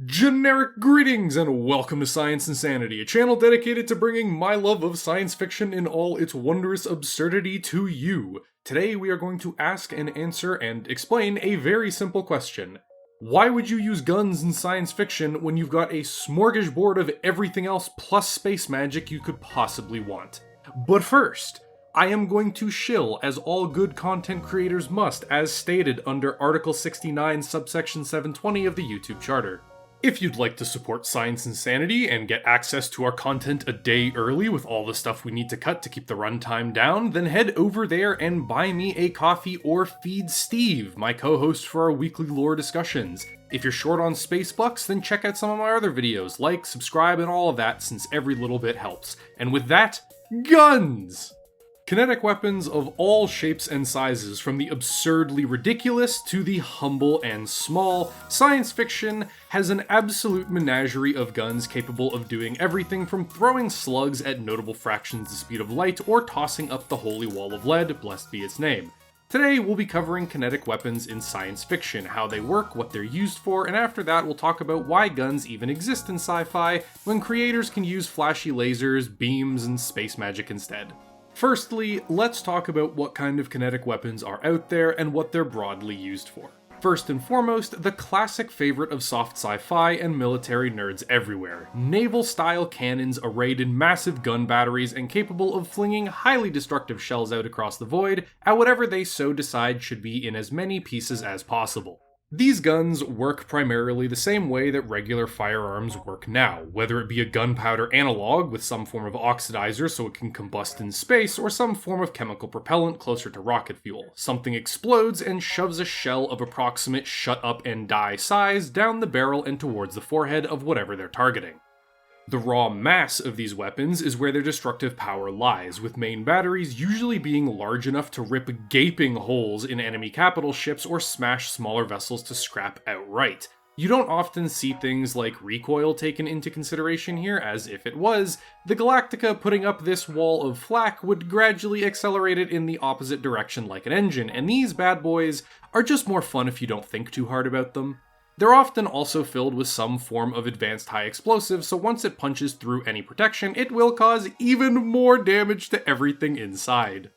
Generic greetings and welcome to Science Insanity, a channel dedicated to bringing my love of science fiction in all its wondrous absurdity to you. Today we are going to ask and answer and explain a very simple question. Why would you use guns in science fiction when you've got a smorgasbord of everything else plus space magic you could possibly want? But first, I am going to shill, as all good content creators must, as stated under Article 69, subsection 720 of the YouTube Charter. If you'd like to support Science Insanity and get access to our content a day early with all the stuff we need to cut to keep the runtime down, then head over there and buy me a coffee or feed Steve, my co-host for our weekly lore discussions. If you're short on space bucks, then check out some of my other videos, like, subscribe, and all of that, since every little bit helps. And with that, guns! Kinetic weapons of all shapes and sizes, from the absurdly ridiculous to the humble and small, science fiction has an absolute menagerie of guns capable of doing everything from throwing slugs at notable fractions the speed of light or tossing up the holy wall of lead, blessed be its name. Today we'll be covering kinetic weapons in science fiction, how they work, what they're used for, and after that we'll talk about why guns even exist in sci-fi when creators can use flashy lasers, beams, and space magic instead. Firstly, let's talk about what kind of kinetic weapons are out there and what they're broadly used for. First and foremost, the classic favorite of soft sci-fi and military nerds everywhere. Naval-style cannons arrayed in massive gun batteries and capable of flinging highly destructive shells out across the void at whatever they so decide should be in as many pieces as possible. These guns work primarily the same way that regular firearms work now, whether it be a gunpowder analog with some form of oxidizer so it can combust in space, or some form of chemical propellant closer to rocket fuel. Something explodes and shoves a shell of approximate shut up and die size down the barrel and towards the forehead of whatever they're targeting. The raw mass of these weapons is where their destructive power lies, with main batteries usually being large enough to rip gaping holes in enemy capital ships or smash smaller vessels to scrap outright. You don't often see things like recoil taken into consideration here, as if it was, the Galactica putting up this wall of flak would gradually accelerate it in the opposite direction like an engine, and these bad boys are just more fun if you don't think too hard about them. They're often also filled with some form of advanced high explosive, so once it punches through any protection, it will cause even more damage to everything inside.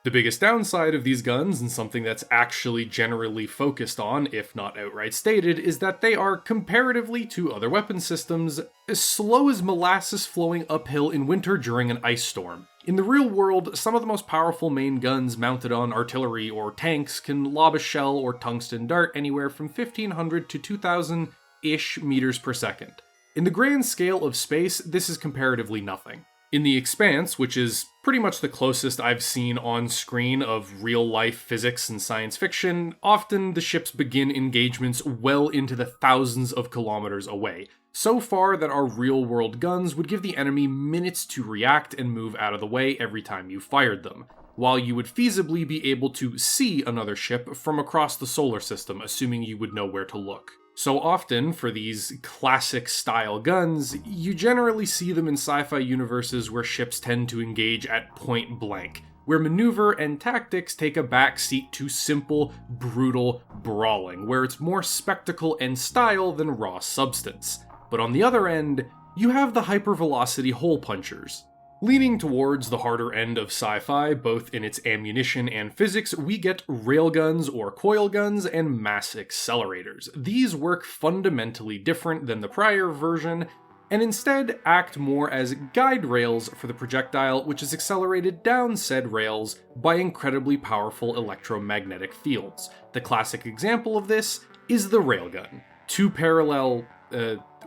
The biggest downside of these guns, and something that's actually generally focused on, if not outright stated, is that they are, comparatively to other weapon systems, as slow as molasses flowing uphill in winter during an ice storm. In the real world, some of the most powerful main guns mounted on artillery or tanks can lob a shell or tungsten dart anywhere from 1500 to 2000-ish meters per second. In the grand scale of space, this is comparatively nothing. In the Expanse, which is pretty much the closest I've seen on screen of real-life physics and science fiction, often the ships begin engagements well into the thousands of kilometers away. So far that our real-world guns would give the enemy minutes to react and move out of the way every time you fired them, while you would feasibly be able to see another ship from across the solar system, assuming you would know where to look. So often, for these classic-style guns, you generally see them in sci-fi universes where ships tend to engage at point blank, where maneuver and tactics take a backseat to simple, brutal brawling, where it's more spectacle and style than raw substance. But on the other end, you have the hypervelocity hole punchers. Leaning towards the harder end of sci-fi, both in its ammunition and physics, we get railguns or coil guns and mass accelerators. These work fundamentally different than the prior version, and instead act more as guide rails for the projectile, which is accelerated down said rails by incredibly powerful electromagnetic fields. The classic example of this is the railgun. Two parallel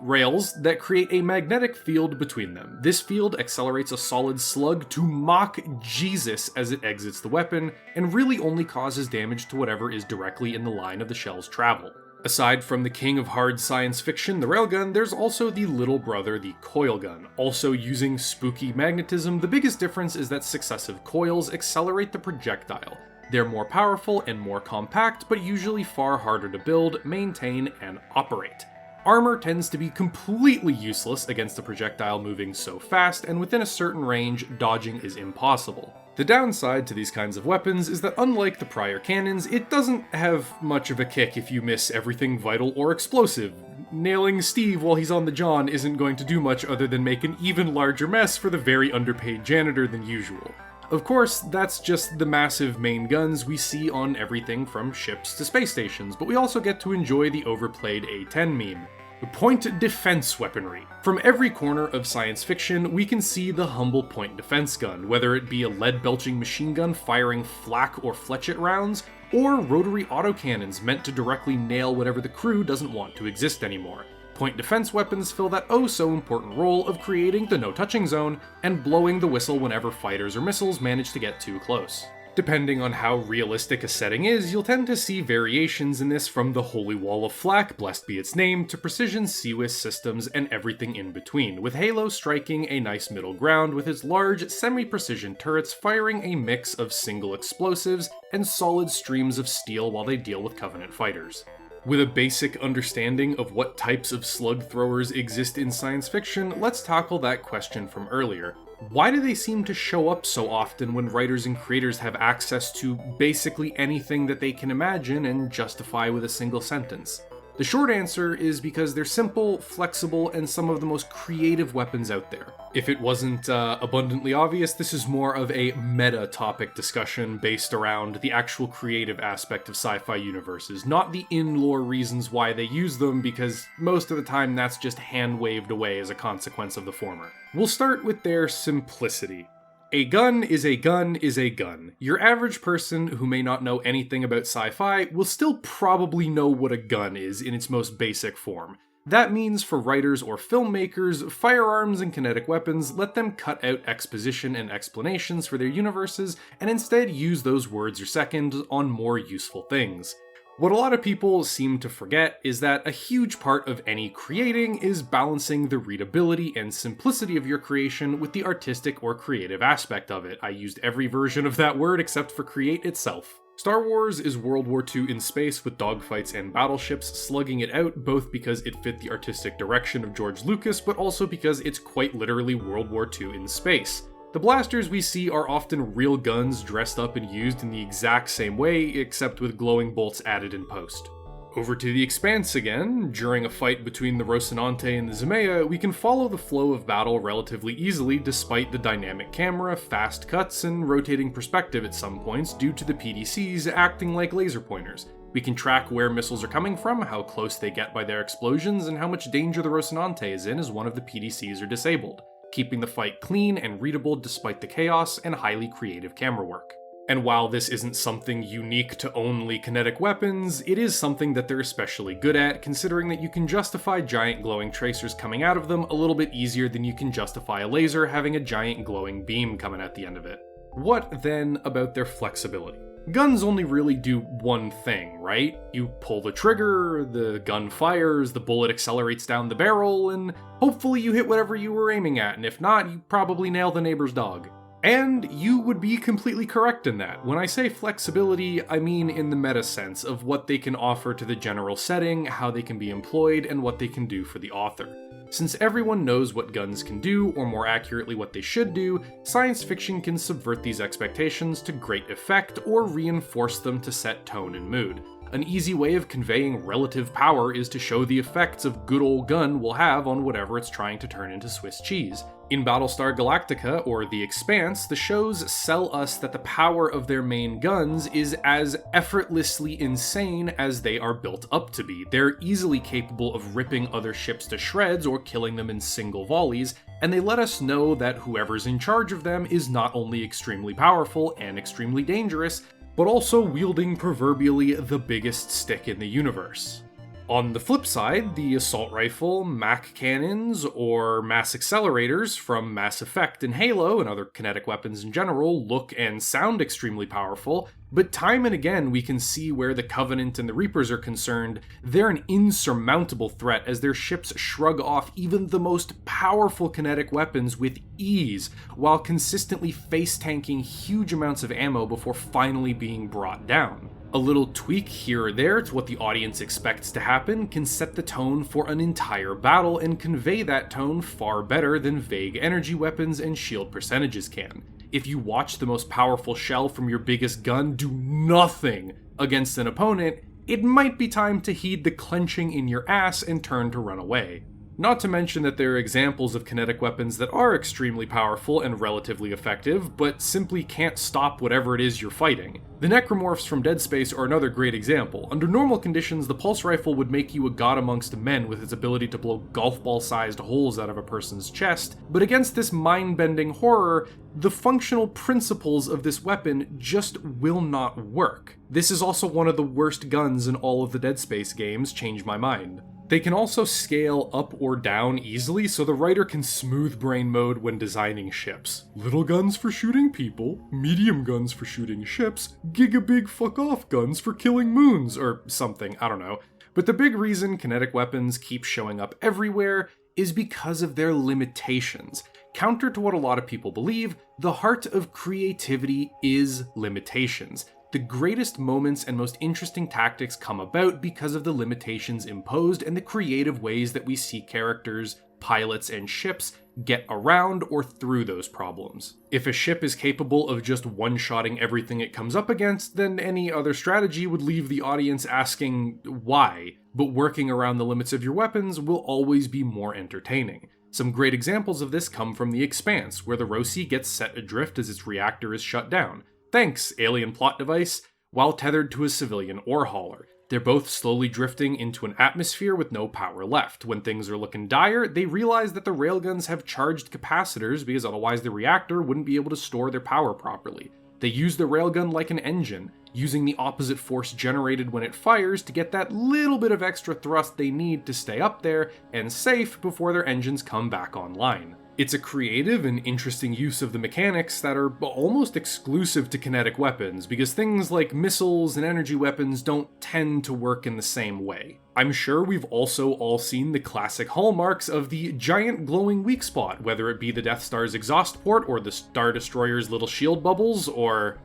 rails that create a magnetic field between them. This field accelerates a solid slug to Mach Jesus as it exits the weapon, and really only causes damage to whatever is directly in the line of the shell's travel. Aside from the king of hard science fiction, the railgun, there's also the little brother, the coil gun. Also using spooky magnetism, the biggest difference is that successive coils accelerate the projectile. They're more powerful and more compact, but usually far harder to build, maintain, and operate. Armor tends to be completely useless against a projectile moving so fast, and within a certain range, dodging is impossible. The downside to these kinds of weapons is that unlike the prior cannons, it doesn't have much of a kick if you miss everything vital or explosive, nailing Steve while he's on the John isn't going to do much other than make an even larger mess for the very underpaid janitor than usual. Of course, that's just the massive main guns we see on everything from ships to space stations, but we also get to enjoy the overplayed A-10 meme. Point defense weaponry. From every corner of science fiction, we can see the humble point defense gun, whether it be a lead-belching machine gun firing flak or fletchet rounds, or rotary autocannons meant to directly nail whatever the crew doesn't want to exist anymore. Point defense weapons fill that oh-so-important role of creating the no-touching zone and blowing the whistle whenever fighters or missiles manage to get too close. Depending on how realistic a setting is, you'll tend to see variations in this from the Holy Wall of Flak, blessed be its name, to precision CWIS systems and everything in between, with Halo striking a nice middle ground with its large, semi-precision turrets firing a mix of single explosives and solid streams of steel while they deal with Covenant fighters. With a basic understanding of what types of slug throwers exist in science fiction, let's tackle that question from earlier. Why do they seem to show up so often when writers and creators have access to basically anything that they can imagine and justify with a single sentence? The short answer is because they're simple, flexible, and some of the most creative weapons out there. If it wasn't abundantly obvious, this is more of a meta-topic discussion based around the actual creative aspect of sci-fi universes, not the in-lore reasons why they use them, because most of the time that's just hand-waved away as a consequence of the former. We'll start with their simplicity. A gun is a gun is a gun. Your average person who may not know anything about sci-fi will still probably know what a gun is in its most basic form. That means for writers or filmmakers, firearms and kinetic weapons let them cut out exposition and explanations for their universes and instead use those words or seconds on more useful things. What a lot of people seem to forget is that a huge part of any creating is balancing the readability and simplicity of your creation with the artistic or creative aspect of it. I used every version of that word except for create itself. Star Wars is World War II in space with dogfights and battleships slugging it out, both because it fit the artistic direction of George Lucas, but also because it's quite literally World War II in space. The blasters we see are often real guns dressed up and used in the exact same way, except with glowing bolts added in post. Over to the Expanse again. During a fight between the Rocinante and the Zmea, we can follow the flow of battle relatively easily despite the dynamic camera, fast cuts, and rotating perspective at some points due to the PDCs acting like laser pointers. We can track where missiles are coming from, how close they get by their explosions, and how much danger the Rocinante is in as one of the PDCs are disabled, keeping the fight clean and readable despite the chaos and highly creative camera work. And while this isn't something unique to only kinetic weapons, it is something that they're especially good at, considering that you can justify giant glowing tracers coming out of them a little bit easier than you can justify a laser having a giant glowing beam coming at the end of it. What then about their flexibility? Guns only really do one thing, right? You pull the trigger, the gun fires, the bullet accelerates down the barrel, and hopefully you hit whatever you were aiming at, and if not, you probably nail the neighbor's dog. And you would be completely correct in that. When I say flexibility, I mean in the meta sense of what they can offer to the general setting, how they can be employed, and what they can do for the author. Since everyone knows what guns can do, or more accurately what they should do, science fiction can subvert these expectations to great effect or reinforce them to set tone and mood. An easy way of conveying relative power is to show the effects a good old gun will have on whatever it's trying to turn into Swiss cheese. In Battlestar Galactica, or The Expanse, the shows sell us that the power of their main guns is as effortlessly insane as they are built up to be. They're easily capable of ripping other ships to shreds or killing them in single volleys, and they let us know that whoever's in charge of them is not only extremely powerful and extremely dangerous, but also wielding proverbially the biggest stick in the universe. On the flip side, the assault rifle, MAC cannons, or mass accelerators from Mass Effect and Halo and other kinetic weapons in general look and sound extremely powerful, but time and again we can see where the Covenant and the Reapers are concerned, they're an insurmountable threat as their ships shrug off even the most powerful kinetic weapons with ease, while consistently face-tanking huge amounts of ammo before finally being brought down. A little tweak here or there to what the audience expects to happen can set the tone for an entire battle and convey that tone far better than vague energy weapons and shield percentages can. If you watch the most powerful shell from your biggest gun do nothing against an opponent, it might be time to heed the clenching in your ass and turn to run away. Not to mention that there are examples of kinetic weapons that are extremely powerful and relatively effective, but simply can't stop whatever it is you're fighting. The necromorphs from Dead Space are another great example. Under normal conditions, the pulse rifle would make you a god amongst men with its ability to blow golf ball-sized holes out of a person's chest, but against this mind-bending horror, the functional principles of this weapon just will not work. This is also one of the worst guns in all of the Dead Space games, change my mind. They can also scale up or down easily, so the writer can smooth brain mode when designing ships. Little guns for shooting people, medium guns for shooting ships, giga-big fuck-off guns for killing moons, or something, I don't know. But the big reason kinetic weapons keep showing up everywhere is because of their limitations. Counter to what a lot of people believe, the heart of creativity is limitations. The greatest moments and most interesting tactics come about because of the limitations imposed and the creative ways that we see characters, pilots, and ships get around or through those problems. If a ship is capable of just one-shotting everything it comes up against, then any other strategy would leave the audience asking why, but working around the limits of your weapons will always be more entertaining. Some great examples of this come from The Expanse, where the Roci gets set adrift as its reactor is shut down. Thanks, alien plot device, while tethered to a civilian ore hauler. They're both slowly drifting into an atmosphere with no power left. When things are looking dire, they realize that the railguns have charged capacitors because otherwise the reactor wouldn't be able to store their power properly. They use the railgun like an engine, using the opposite force generated when it fires to get that little bit of extra thrust they need to stay up there and safe before their engines come back online. It's a creative and interesting use of the mechanics that are almost exclusive to kinetic weapons, because things like missiles and energy weapons don't tend to work in the same way. I'm sure we've also all seen the classic hallmarks of the giant glowing weak spot, whether it be the Death Star's exhaust port, or the Star Destroyer's little shield bubbles, or,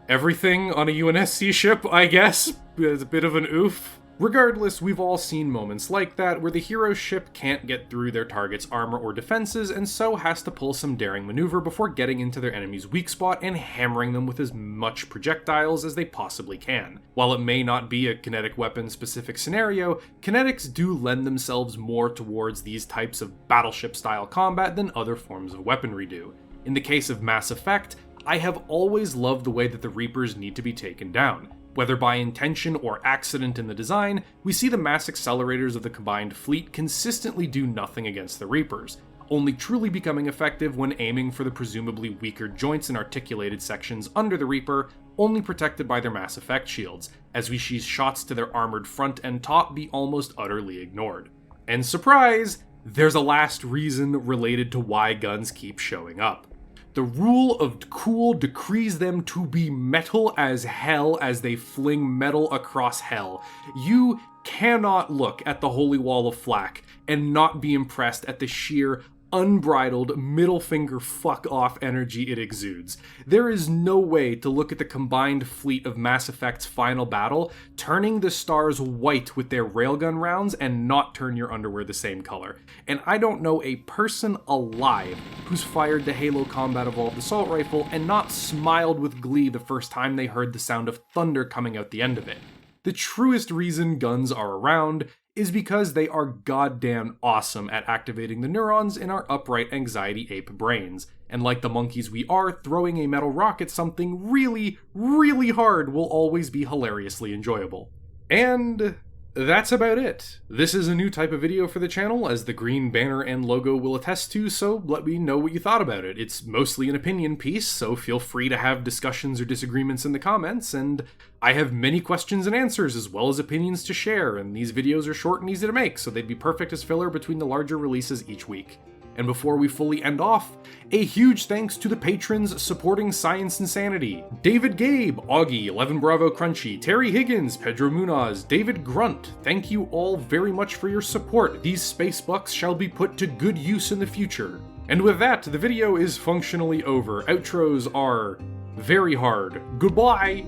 everything on a UNSC ship, I guess. It's a bit of an oof. Regardless, we've all seen moments like that where the hero's ship can't get through their target's armor or defenses and so has to pull some daring maneuver before getting into their enemy's weak spot and hammering them with as much projectiles as they possibly can. While it may not be a kinetic weapon specific scenario, kinetics do lend themselves more towards these types of battleship style combat than other forms of weaponry do. In the case of Mass Effect, I have always loved the way that the Reapers need to be taken down. Whether by intention or accident in the design, we see the mass accelerators of the combined fleet consistently do nothing against the Reapers, only truly becoming effective when aiming for the presumably weaker joints and articulated sections under the Reaper, only protected by their Mass Effect shields, as we see shots to their armored front and top be almost utterly ignored. And surprise, there's a last reason related to why guns keep showing up. The rule of cool decrees them to be metal as hell as they fling metal across hell. You cannot look at the Holy Wall of Flak and not be impressed at the sheer, unbridled, middle finger fuck-off energy it exudes. There is no way to look at the combined fleet of Mass Effect's final battle, turning the stars white with their railgun rounds and not turn your underwear the same color. And I don't know a person alive who's fired the Halo Combat Evolved Assault Rifle and not smiled with glee the first time they heard the sound of thunder coming out the end of it. The truest reason guns are around is because they are goddamn awesome at activating the neurons in our upright anxiety ape brains. And like the monkeys we are, throwing a metal rock at something really, really hard will always be hilariously enjoyable. And that's about it. This is a new type of video for the channel, as the green banner and logo will attest to, so let me know what you thought about it. It's mostly an opinion piece, so feel free to have discussions or disagreements in the comments, and I have many questions and answers as well as opinions to share, and these videos are short and easy to make, so they'd be perfect as filler between the larger releases each week. And before we fully end off, a huge thanks to the patrons supporting Science Insanity: David Gabe, Augie, 11 Bravo Crunchy, Terry Higgins, Pedro Munoz, David Grunt. Thank you all very much for your support. These space bucks shall be put to good use in the future. And with that, the video is functionally over. Outros are very hard. Goodbye!